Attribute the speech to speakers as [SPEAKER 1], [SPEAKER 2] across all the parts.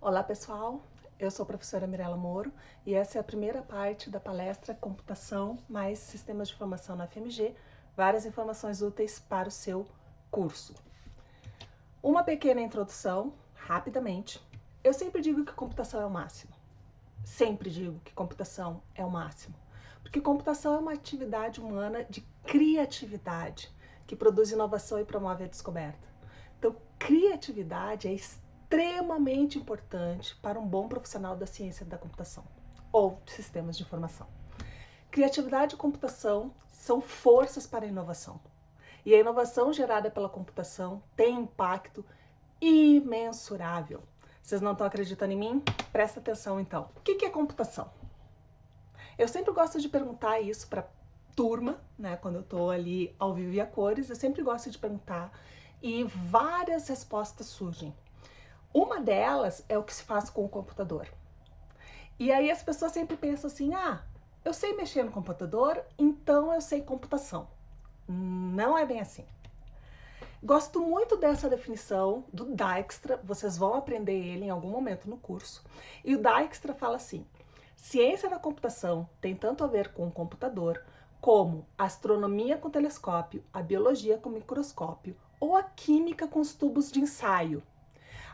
[SPEAKER 1] Olá pessoal, eu sou a professora Mirela Moro e essa é a primeira parte da palestra Computação mais Sistemas de Informação na FMG, várias informações úteis para o seu curso. Uma pequena introdução, rapidamente. Eu sempre digo que computação é o máximo. Sempre digo que computação é o máximo. Porque computação é uma atividade humana de criatividade, que produz inovação e promove a descoberta. Então, criatividade é extremamente importante para um bom profissional da ciência da computação ou de sistemas de informação. Criatividade e computação são forças para a inovação. E a inovação gerada pela computação tem impacto imensurável. Vocês não estão acreditando em mim? Presta atenção então. O que é computação? Eu sempre gosto de perguntar isso para turma, né? Quando eu estou ali ao vivo e a cores, eu sempre gosto de perguntar e várias respostas surgem. Uma delas é o que se faz com o computador. E aí as pessoas sempre pensam assim, eu sei mexer no computador, então eu sei computação. Não é bem assim. Gosto muito dessa definição do Dijkstra, vocês vão aprender ele em algum momento no curso. E o Dijkstra fala assim, ciência da computação tem tanto a ver com o computador, como a astronomia com telescópio, a biologia com microscópio ou a química com os tubos de ensaio.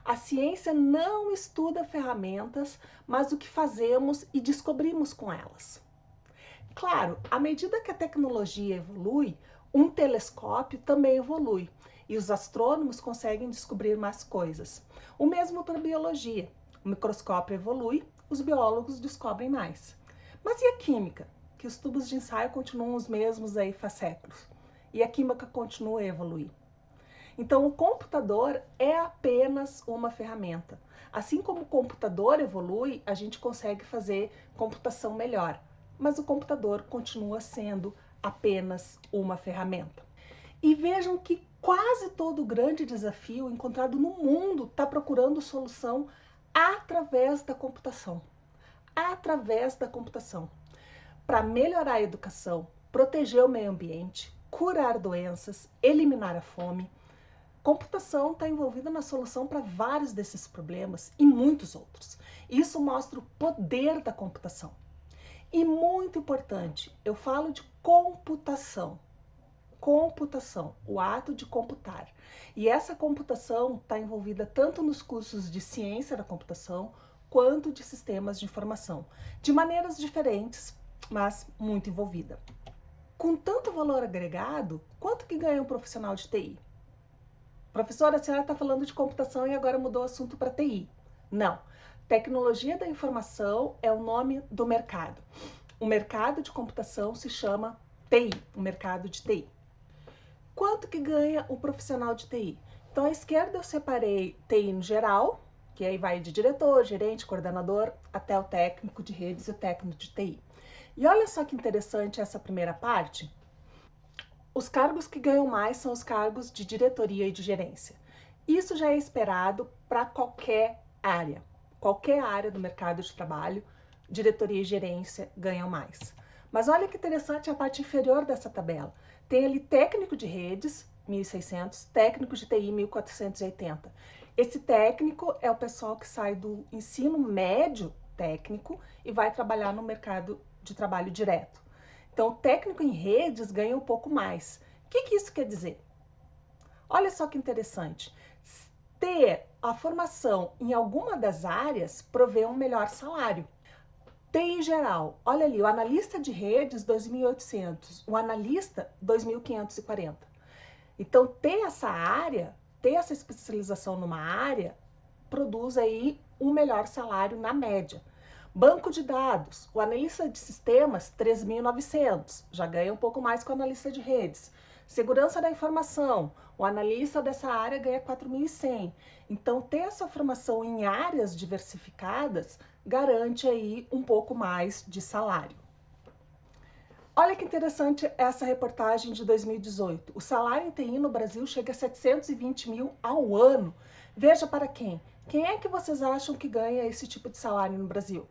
[SPEAKER 1] A ciência não estuda ferramentas, mas o que fazemos e descobrimos com elas. Claro, à medida que a tecnologia evolui, um telescópio também evolui e os astrônomos conseguem descobrir mais coisas. O mesmo para a biologia. O microscópio evolui, os biólogos descobrem mais. Mas e a química? Que os tubos de ensaio continuam os mesmos aí faz séculos. E a química continua a evoluir. Então, o computador é apenas uma ferramenta. Assim como o computador evolui, a gente consegue fazer computação melhor. Mas o computador continua sendo apenas uma ferramenta. E vejam que quase todo grande desafio encontrado no mundo está procurando solução através da computação. Através da computação. Para melhorar a educação, proteger o meio ambiente, curar doenças, eliminar a fome. Computação está envolvida na solução para vários desses problemas e muitos outros. Isso mostra o poder da computação. E muito importante, eu falo de computação. Computação, o ato de computar. E essa computação está envolvida tanto nos cursos de ciência da computação quanto de sistemas de informação, de maneiras diferentes, mas muito envolvida. Com tanto valor agregado, quanto que ganha um profissional de TI? Professora, a senhora está falando de computação e agora mudou o assunto para TI. Não. Tecnologia da informação é o nome do mercado. O mercado de computação se chama TI, o mercado de TI. Quanto que ganha o profissional de TI? Então, à esquerda eu separei TI no geral, que aí vai de diretor, gerente, coordenador, até o técnico de redes e o técnico de TI. E olha só que interessante essa primeira parte. Os cargos que ganham mais são os cargos de diretoria e de gerência. Isso já é esperado para qualquer área. Qualquer área do mercado de trabalho, diretoria e gerência ganham mais. Mas olha que interessante a parte inferior dessa tabela. Tem ali técnico de redes, 1.600, técnico de TI, 1.480. Esse técnico é o pessoal que sai do ensino médio técnico e vai trabalhar no mercado de trabalho direto. Então, o técnico em redes ganha um pouco mais. O que isso quer dizer? Olha só que interessante. Ter a formação em alguma das áreas provê um melhor salário. TI geral, olha ali, o analista de redes, 2.800, o analista, 2.540. Então, ter essa área, ter essa especialização numa área, produz aí um melhor salário na média. Banco de dados, o analista de sistemas, 3.900, já ganha um pouco mais que o analista de redes. Segurança da informação, o analista dessa área ganha 4.100. Então, ter essa formação em áreas diversificadas garante aí um pouco mais de salário. Olha que interessante essa reportagem de 2018. O salário em TI no Brasil chega a 720 mil ao ano. Veja para quem. Quem é que vocês acham que ganha esse tipo de salário no Brasil?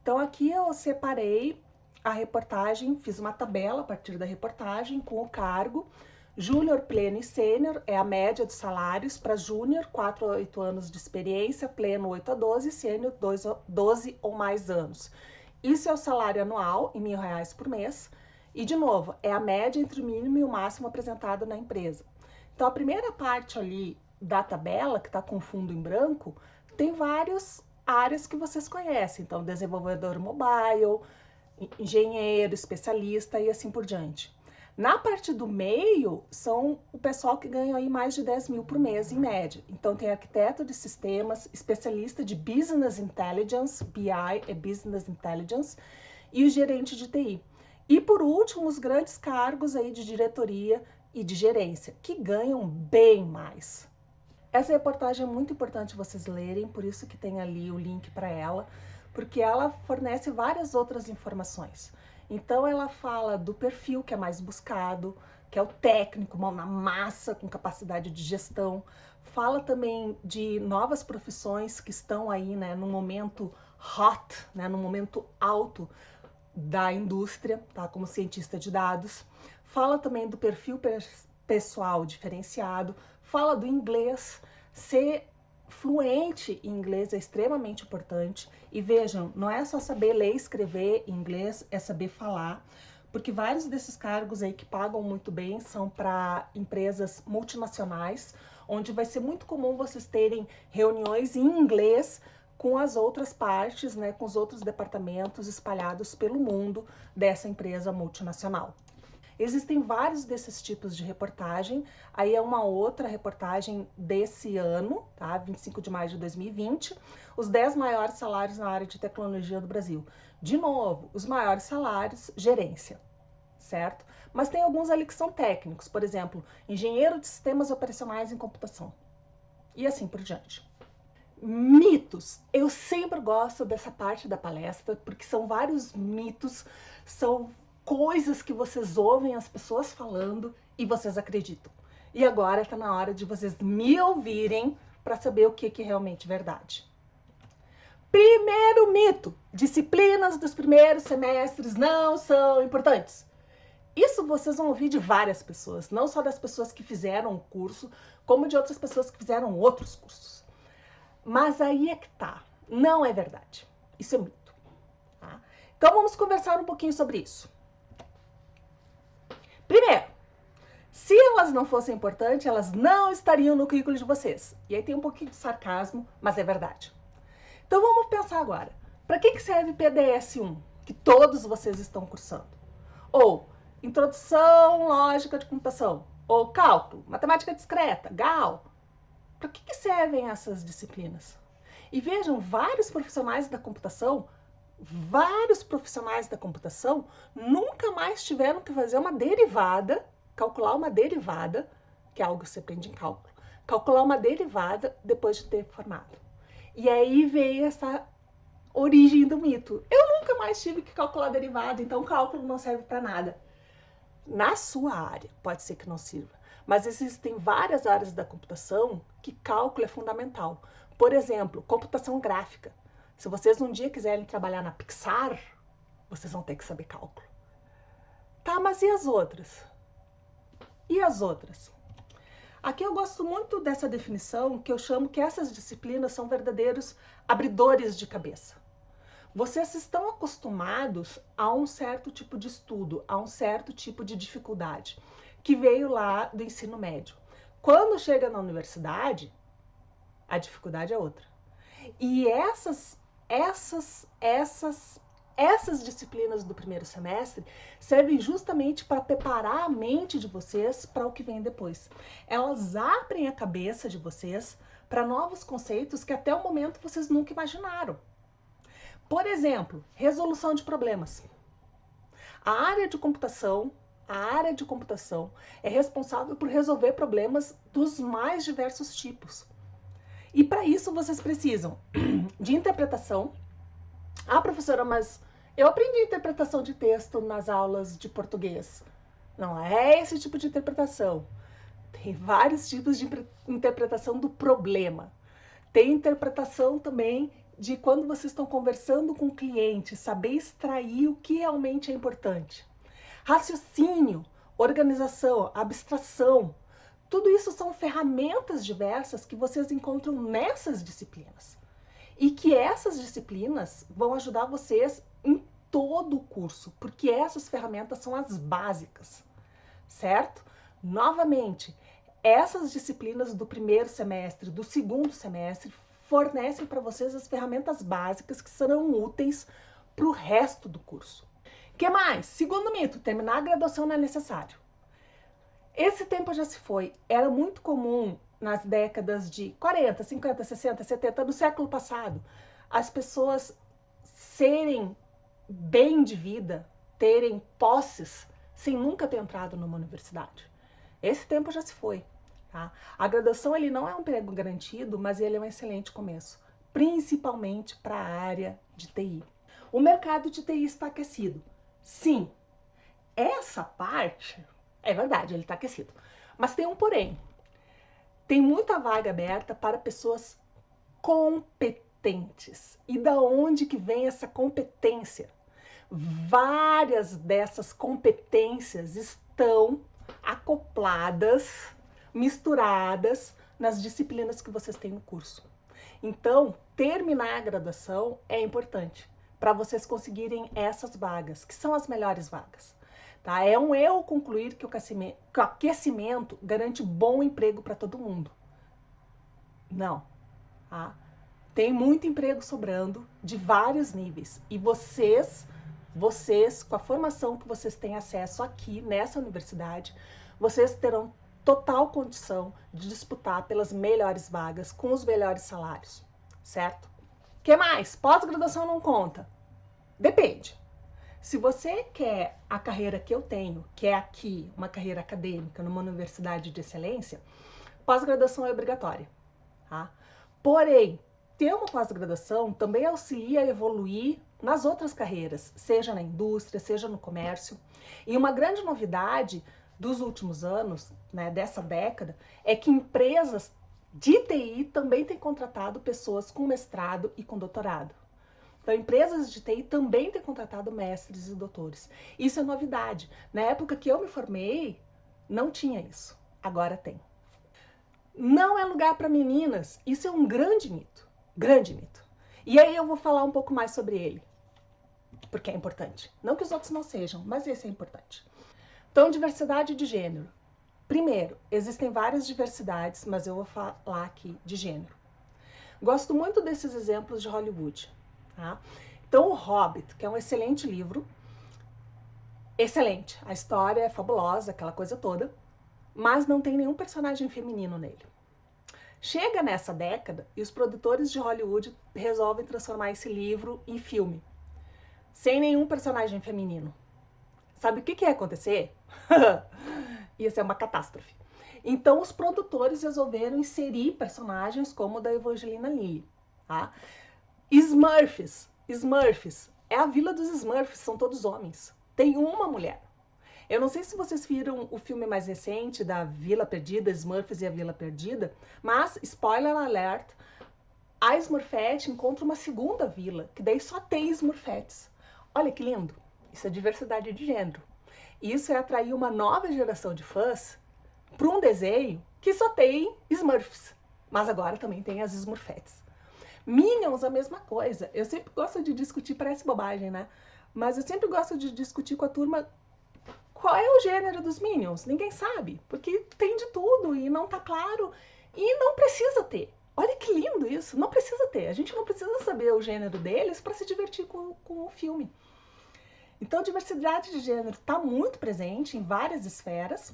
[SPEAKER 1] Então aqui eu separei a reportagem, fiz uma tabela a partir da reportagem com o cargo, Júnior, pleno e sênior é a média de salários para júnior, 4 a 8 anos de experiência, pleno 8 a 12, sênior 12 ou mais anos. Isso é o salário anual em R$ 1.000 por mês. E, de novo, é a média entre o mínimo e o máximo apresentado na empresa. Então, a primeira parte ali da tabela, que está com fundo em branco, tem várias áreas que vocês conhecem. Então, desenvolvedor mobile, engenheiro, especialista e assim por diante. Na parte do meio, são o pessoal que ganha aí mais de 10 mil por mês, em média. Então, tem arquiteto de sistemas, especialista de Business Intelligence, BI é Business Intelligence, e o gerente de TI. E, por último, os grandes cargos aí de diretoria e de gerência, que ganham bem mais. Essa reportagem é muito importante vocês lerem, por isso que tem ali o link para ela, porque ela fornece várias outras informações. Então, ela fala do perfil que é mais buscado, que é o técnico, mão na massa, com capacidade de gestão. Fala também de novas profissões que estão aí, né, no momento hot, né, no momento alto da indústria, tá, como cientista de dados. Fala também do perfil pessoal diferenciado. Fala do inglês. Ser fluente em inglês é extremamente importante. E vejam, não é só saber ler e escrever em inglês, é saber falar, porque vários desses cargos aí que pagam muito bem são para empresas multinacionais, onde vai ser muito comum vocês terem reuniões em inglês com as outras partes, né, com os outros departamentos espalhados pelo mundo dessa empresa multinacional. Existem vários desses tipos de reportagem, aí é uma outra reportagem desse ano, tá? 25 de maio de 2020, os 10 maiores salários na área de tecnologia do Brasil. De novo, os maiores salários, gerência, certo? Mas tem alguns ali que são técnicos, por exemplo, engenheiro de sistemas operacionais em computação, e assim por diante. Mitos. Eu sempre gosto dessa parte da palestra, porque são vários mitos, são coisas que vocês ouvem as pessoas falando e vocês acreditam. E agora está na hora de vocês me ouvirem para saber o que é realmente verdade. Primeiro mito: disciplinas dos primeiros semestres não são importantes. Isso vocês vão ouvir de várias pessoas, não só das pessoas que fizeram o curso, como de outras pessoas que fizeram outros cursos. Mas aí é que tá, não é verdade. Isso é mito. Tá? Então vamos conversar um pouquinho sobre isso. Primeiro, se elas não fossem importantes, elas não estariam no currículo de vocês. E aí tem um pouquinho de sarcasmo, mas é verdade. Então vamos pensar agora. Para que serve PDS-1, que todos vocês estão cursando? Ou Introdução Lógica de Computação? Ou Cálculo, Matemática Discreta, GAL? Para que servem essas disciplinas? E vejam, vários profissionais da computação nunca mais tiveram que fazer uma derivada, calcular uma derivada, que é algo que você aprende em cálculo, calcular uma derivada depois de ter formado. E aí veio essa origem do mito. Eu nunca mais tive que calcular derivada, então cálculo não serve para nada. Na sua área, pode ser que não sirva, mas existem várias áreas da computação que cálculo é fundamental. Por exemplo, computação gráfica. Se vocês um dia quiserem trabalhar na Pixar, vocês vão ter que saber cálculo. Tá, mas e as outras? E as outras? Aqui eu gosto muito dessa definição, que eu chamo que essas disciplinas são verdadeiros abridores de cabeça. Vocês estão acostumados a um certo tipo de estudo, a um certo tipo de dificuldade, que veio lá do ensino médio. Quando chega na universidade, a dificuldade é outra. E essas disciplinas do primeiro semestre servem justamente para preparar a mente de vocês para o que vem depois. Elas abrem a cabeça de vocês para novos conceitos que até o momento vocês nunca imaginaram. Por exemplo, resolução de problemas. A área de computação é responsável por resolver problemas dos mais diversos tipos. E para isso vocês precisam de interpretação. Ah, professora, mas eu aprendi interpretação de texto nas aulas de português. Não é esse tipo de interpretação. Tem vários tipos de interpretação do problema. Tem interpretação também de quando vocês estão conversando com o cliente, saber extrair o que realmente é importante. Raciocínio. organização, abstração. Tudo isso são ferramentas diversas que vocês encontram nessas disciplinas. E que essas disciplinas vão ajudar vocês em todo o curso, porque essas ferramentas são as básicas, certo? Novamente, essas disciplinas do primeiro semestre, do segundo semestre, fornecem para vocês as ferramentas básicas que serão úteis para o resto do curso. O que mais? Segundo mito, terminar a graduação não é necessário. Esse tempo já se foi. Era muito comum nas décadas de 40, 50, 60, 70, do século passado, as pessoas serem bem de vida, terem posses, sem nunca ter entrado numa universidade. Esse tempo já se foi. Tá? A graduação ele não é um emprego garantido, mas ele é um excelente começo, principalmente para a área de TI. O mercado de TI está aquecido. Sim, essa parte é verdade, ele está aquecido. Mas tem um porém. Tem muita vaga aberta para pessoas competentes. E da onde que vem essa competência? Várias dessas competências estão acopladas, misturadas nas disciplinas que vocês têm no curso. Então, terminar a graduação é importante para vocês conseguirem essas vagas, que são as melhores vagas. Tá? É um erro concluir que o aquecimento garante bom emprego para todo mundo. Não. Tá? Tem muito emprego sobrando de vários níveis. E vocês, com a formação que vocês têm acesso aqui nessa universidade, vocês terão total condição de disputar pelas melhores vagas, com os melhores salários. Certo? O que mais? Pós-graduação não conta? Depende. Se você quer a carreira que eu tenho, que é aqui, uma carreira acadêmica numa universidade de excelência, pós-graduação é obrigatória. Tá? Porém, ter uma pós-graduação também auxilia a evoluir nas outras carreiras, seja na indústria, seja no comércio. E uma grande novidade dos últimos anos, né, dessa década, é que empresas de TI também têm contratado pessoas com mestrado e com doutorado. Então, empresas de TI também têm contratado mestres e doutores. Isso é novidade. Na época que eu me formei, não tinha isso. Agora tem. Não é lugar para meninas. Isso é um grande mito. Grande mito. E aí eu vou falar um pouco mais sobre ele. Porque é importante. Não que os outros não sejam, mas esse é importante. Então, diversidade de gênero. Primeiro, existem várias diversidades, mas eu vou falar aqui de gênero. Gosto muito desses exemplos de Hollywood. Tá? Então, O Hobbit, que é um excelente livro, excelente, a história é fabulosa, aquela coisa toda, mas não tem nenhum personagem feminino nele. Chega nessa década e os produtores de Hollywood resolvem transformar esse livro em filme, sem nenhum personagem feminino. Sabe o que ia acontecer? Ia ser uma catástrofe. Então, os produtores resolveram inserir personagens como o da Evangelina Lilly. Tá? Smurfs. Smurfs. É a vila dos Smurfs, são todos homens. Tem uma mulher. Eu não sei se vocês viram o filme mais recente da Vila Perdida, Smurfs e a Vila Perdida, mas, spoiler alert, a Smurfette encontra uma segunda vila, que daí só tem Smurfettes. Olha que lindo. Isso é diversidade de gênero. Isso é atrair uma nova geração de fãs para um desenho que só tem Smurfs, mas agora também tem as Smurfettes. Minions, a mesma coisa. Eu sempre gosto de discutir, parece bobagem, né? Mas eu sempre gosto de discutir com a turma qual é o gênero dos Minions. Ninguém sabe, porque tem de tudo e não tá claro e não precisa ter. Olha que lindo isso, não precisa ter. A gente não precisa saber o gênero deles para se divertir com o filme. Então, diversidade de gênero está muito presente em várias esferas.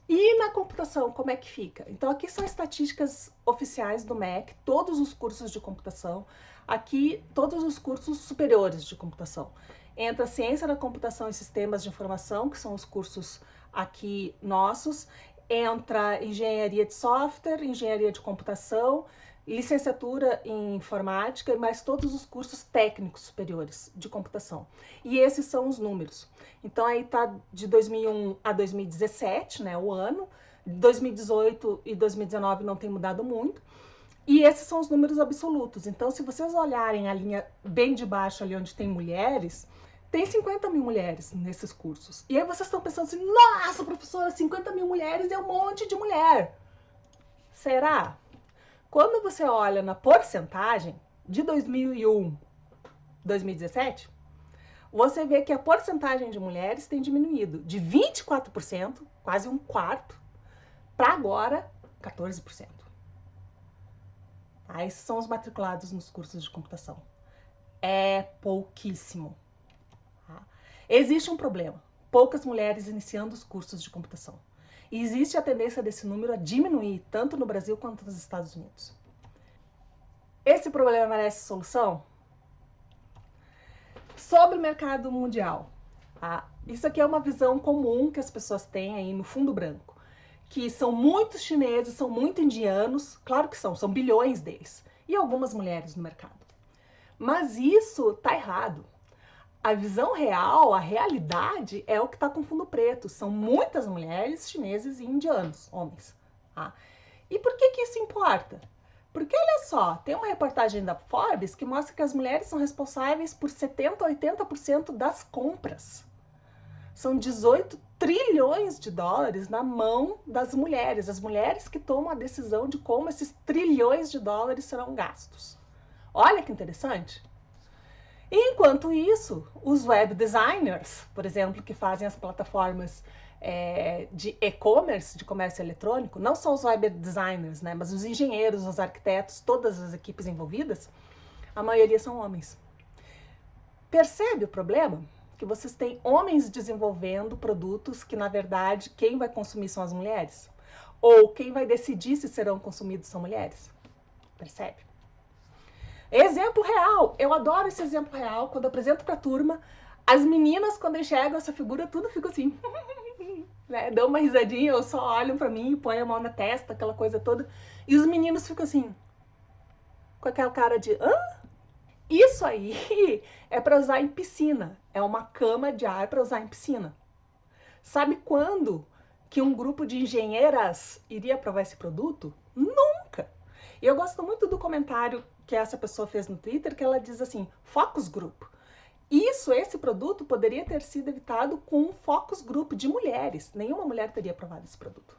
[SPEAKER 1] E na computação, como é que fica? Então, aqui são estatísticas oficiais do MEC, todos os cursos de computação. Aqui, todos os cursos superiores de computação. Entra Ciência da Computação e Sistemas de Informação, que são os cursos aqui nossos. Entra Engenharia de Software, Engenharia de Computação, licenciatura em Informática e mais todos os cursos técnicos superiores de computação. E esses são os números. Então, aí tá de 2001 a 2017, né, o ano. 2018 e 2019 não tem mudado muito. E esses são os números absolutos. Então, se vocês olharem a linha bem de baixo ali onde tem mulheres, Tem 50 mil mulheres nesses cursos. E aí vocês estão pensando assim, nossa, professora, 50 mil mulheres é um monte de mulher. Será? Quando você olha na porcentagem de 2001, 2017, você vê que a porcentagem de mulheres tem diminuído de 24%, quase um quarto, para agora 14%. Tá? Esses são os matriculados nos cursos de computação. É pouquíssimo. Tá? Existe um problema, poucas mulheres iniciando os cursos de computação. E existe a tendência desse número a diminuir, tanto no Brasil quanto nos Estados Unidos. Esse problema merece solução? Sobre o mercado mundial, tá? Isso aqui é uma visão comum que as pessoas têm aí no fundo branco, que são muitos chineses, são muito indianos, claro que são bilhões deles, e algumas mulheres no mercado. Mas isso tá errado. A visão real, a realidade é o que está com fundo preto. São muitas mulheres, chineses e indianos, homens. Tá? E por que isso importa? Porque olha só, tem uma reportagem da Forbes que mostra que as mulheres são responsáveis por 70% a 80% das compras. São 18 trilhões de dólares na mão das mulheres. As mulheres que tomam a decisão de como esses trilhões de dólares serão gastos. Olha que interessante. Enquanto isso, os web designers, por exemplo, que fazem as plataformas de e-commerce, de comércio eletrônico, não só os web designers, né, mas os engenheiros, os arquitetos, todas as equipes envolvidas, a maioria são homens. Percebe o problema? Que vocês têm homens desenvolvendo produtos que, na verdade, quem vai consumir são as mulheres? Ou quem vai decidir se serão consumidos são mulheres? Percebe? Exemplo real, eu adoro esse exemplo real, quando eu apresento para a turma, as meninas quando enxergam essa figura, tudo fica assim, né? Dão uma risadinha, ou só olham para mim, põem a mão na testa, aquela coisa toda, e os meninos ficam assim, com aquela cara de, hã? Isso aí é para usar em piscina, é uma cama de ar para usar em piscina. Sabe quando que um grupo de engenheiras iria provar esse produto? Nunca! E eu gosto muito do comentário que essa pessoa fez no Twitter, que ela diz assim, focus group. Esse produto poderia ter sido evitado com um focus group de mulheres. Nenhuma mulher teria aprovado esse produto.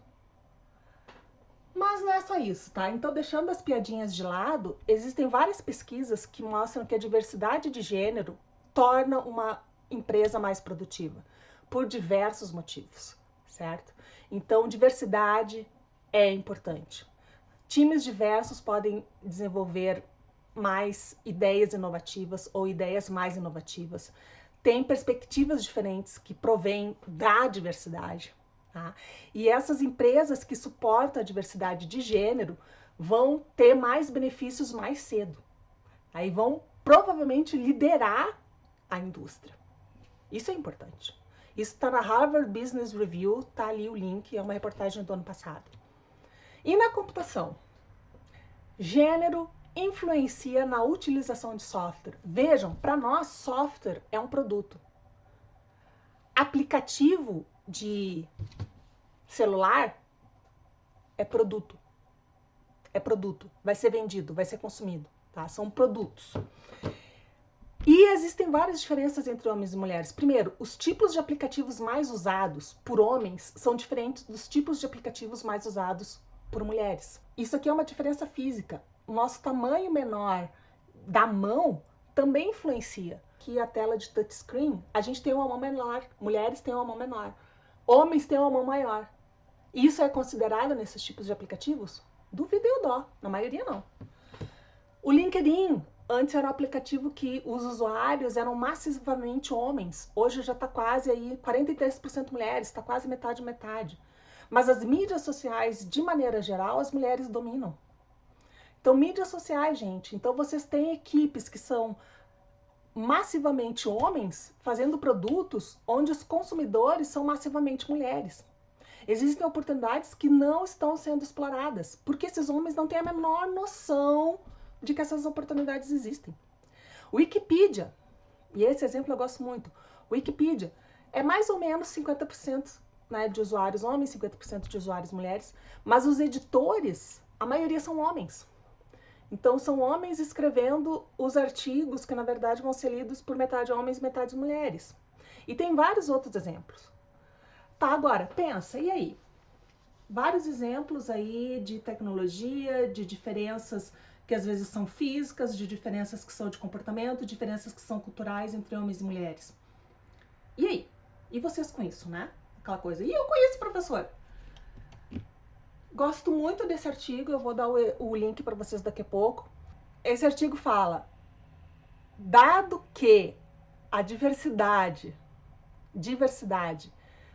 [SPEAKER 1] Mas não é só isso, tá? Então, deixando as piadinhas de lado, existem várias pesquisas que mostram que a diversidade de gênero torna uma empresa mais produtiva, por diversos motivos, certo? Então, diversidade é importante. Times diversos podem desenvolver mais ideias inovativas ou ideias mais inovativas. Tem perspectivas diferentes que provêm da diversidade. Tá? E essas empresas que suportam a diversidade de gênero vão ter mais benefícios mais cedo. Aí vão provavelmente liderar a indústria. Isso é importante. Isso está na Harvard Business Review, tá ali o link, é uma reportagem do ano passado. E na computação? Gênero influencia na utilização de software. Vejam, para nós, software é um produto. Aplicativo de celular é produto. É produto. Vai ser vendido, vai ser consumido. Tá? São produtos. E existem várias diferenças entre homens e mulheres. Primeiro, os tipos de aplicativos mais usados por homens são diferentes dos tipos de aplicativos mais usados por mulheres. Isso aqui é uma diferença física. O nosso tamanho menor da mão também influencia. Aqui a tela de touchscreen, a gente tem uma mão menor, mulheres têm uma mão menor, homens têm uma mão maior. Isso é considerado nesses tipos de aplicativos? Duvido eu dó, na maioria não. O LinkedIn, antes era um aplicativo que os usuários eram massivamente homens, hoje já está quase aí 43% mulheres, está quase metade. Mas as mídias sociais, de maneira geral, as mulheres dominam. Então, mídias sociais, gente. Então, vocês têm equipes que são massivamente homens fazendo produtos onde os consumidores são massivamente mulheres. Existem oportunidades que não estão sendo exploradas, porque esses homens não têm a menor noção de que essas oportunidades existem. Wikipedia, e esse exemplo eu gosto muito, Wikipedia é mais ou menos 50%, né, de usuários homens, 50% de usuários mulheres, mas os editores, a maioria são homens. Então, são homens escrevendo os artigos que, na verdade, vão ser lidos por metade homens e metade mulheres. E tem vários outros exemplos. Tá, agora, pensa, e aí? Vários exemplos aí de tecnologia, de diferenças que às vezes são físicas, de diferenças que são de comportamento, diferenças que são culturais entre homens e mulheres. E aí? E vocês com isso, né? Aquela coisa. E eu conheço, professor. Gosto muito desse artigo, eu vou dar o link para vocês daqui a pouco. Esse artigo fala, dado que a diversidade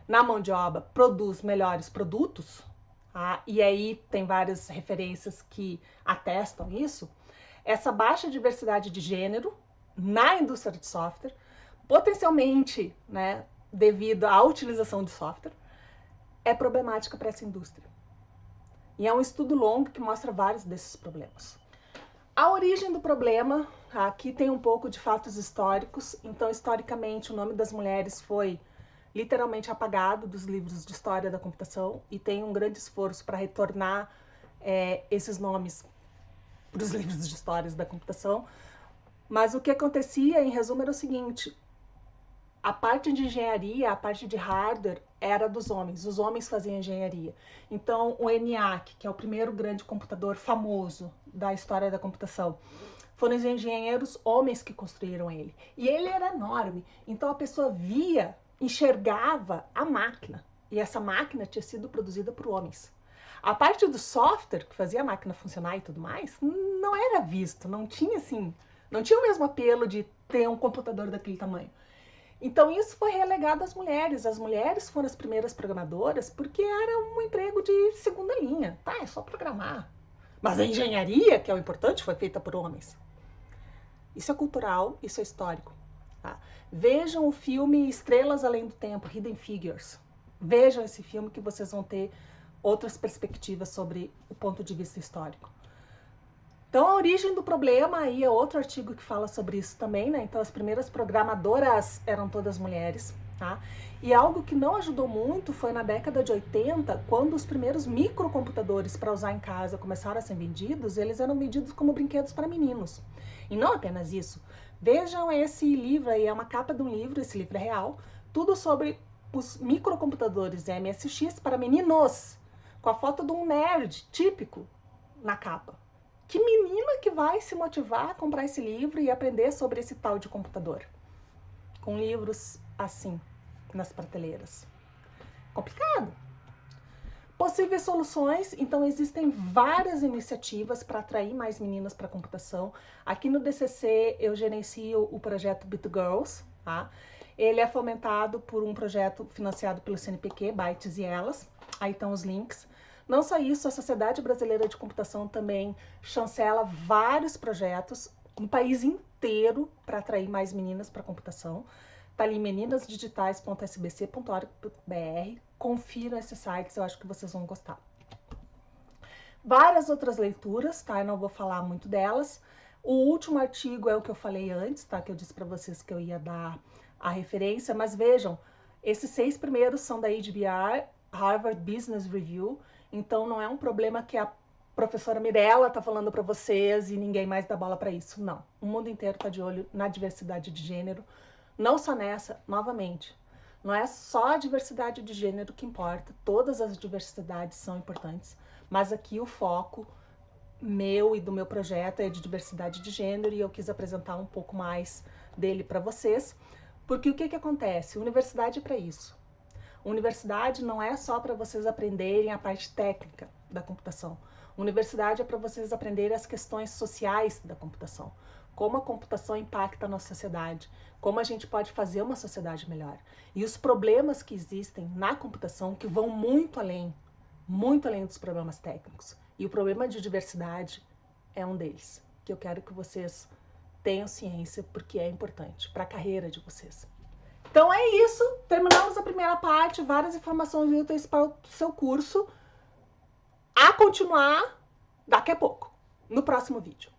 [SPEAKER 1] na mão de obra produz melhores produtos, e aí tem várias referências que atestam isso, essa baixa diversidade de gênero na indústria de software, potencialmente, né, devido à utilização de software, é problemática para essa indústria. E é um estudo longo que mostra vários desses problemas. A origem do problema, aqui tem um pouco de fatos históricos. Então, historicamente, o nome das mulheres foi literalmente apagado dos livros de história da computação e tem um grande esforço para retornar esses nomes para os livros de histórias da computação. Mas o que acontecia, em resumo, era o seguinte: a parte de engenharia, a parte de hardware, era dos homens. Os homens faziam engenharia. Então, o ENIAC, que é o primeiro grande computador famoso da história da computação, foram os engenheiros homens que construíram ele. E ele era enorme. Então, a pessoa via, enxergava a máquina. E essa máquina tinha sido produzida por homens. A parte do software, que fazia a máquina funcionar e tudo mais, não era visto. Não tinha, assim, não tinha o mesmo apelo de ter um computador daquele tamanho. Então, isso foi relegado às mulheres. As mulheres foram as primeiras programadoras porque era um emprego de segunda linha. Tá, é só programar. Mas a engenharia, que é o importante, foi feita por homens. Isso é cultural, isso é histórico. Tá? Vejam o filme Estrelas Além do Tempo, Hidden Figures. Vejam esse filme que vocês vão ter outras perspectivas sobre o ponto de vista histórico. Então, a origem do problema, aí é outro artigo que fala sobre isso também, né? Então, as primeiras programadoras eram todas mulheres, tá? E algo que não ajudou muito foi na década de 80, quando os primeiros microcomputadores para usar em casa começaram a ser vendidos, eles eram vendidos como brinquedos para meninos. E não apenas isso. Vejam esse livro aí, é uma capa de um livro, esse livro é real, tudo sobre os microcomputadores MSX para meninos, com a foto de um nerd típico na capa. Que menina que vai se motivar a comprar esse livro e aprender sobre esse tal de computador? Com livros assim, nas prateleiras. Complicado. Possíveis soluções, então existem várias iniciativas para atrair mais meninas para a computação. Aqui no DCC eu gerencio o projeto BitGirls, tá? Ele é fomentado por um projeto financiado pelo CNPq, Bytes e Elas. Aí estão os links. Não só isso, a Sociedade Brasileira de Computação também chancela vários projetos no país inteiro para atrair mais meninas para a computação. Está ali meninasdigitais.sbc.org.br. Confiram esses sites, eu acho que vocês vão gostar. Várias outras leituras, tá? Eu não vou falar muito delas. O último artigo é o que eu falei antes, tá? Que eu disse para vocês que eu ia dar a referência, mas vejam, esses 6 primeiros são da HBR, Harvard Business Review. Então, não é um problema que a professora Mirella está falando para vocês e ninguém mais dá bola para isso. Não. O mundo inteiro está de olho na diversidade de gênero. Não só nessa, novamente. Não é só a diversidade de gênero que importa. Todas as diversidades são importantes. Mas aqui o foco meu e do meu projeto é de diversidade de gênero e eu quis apresentar um pouco mais dele para vocês. Porque o que acontece? Universidade é para isso. Universidade não é só para vocês aprenderem a parte técnica da computação. Universidade é para vocês aprenderem as questões sociais da computação. Como a computação impacta a nossa sociedade. Como a gente pode fazer uma sociedade melhor. E os problemas que existem na computação que vão muito além dos problemas técnicos. E o problema de diversidade é um deles. Que eu quero que vocês tenham ciência porque é importante para a carreira de vocês. Então é isso, terminamos a primeira parte, várias informações úteis para o seu curso. A continuar daqui a pouco, no próximo vídeo.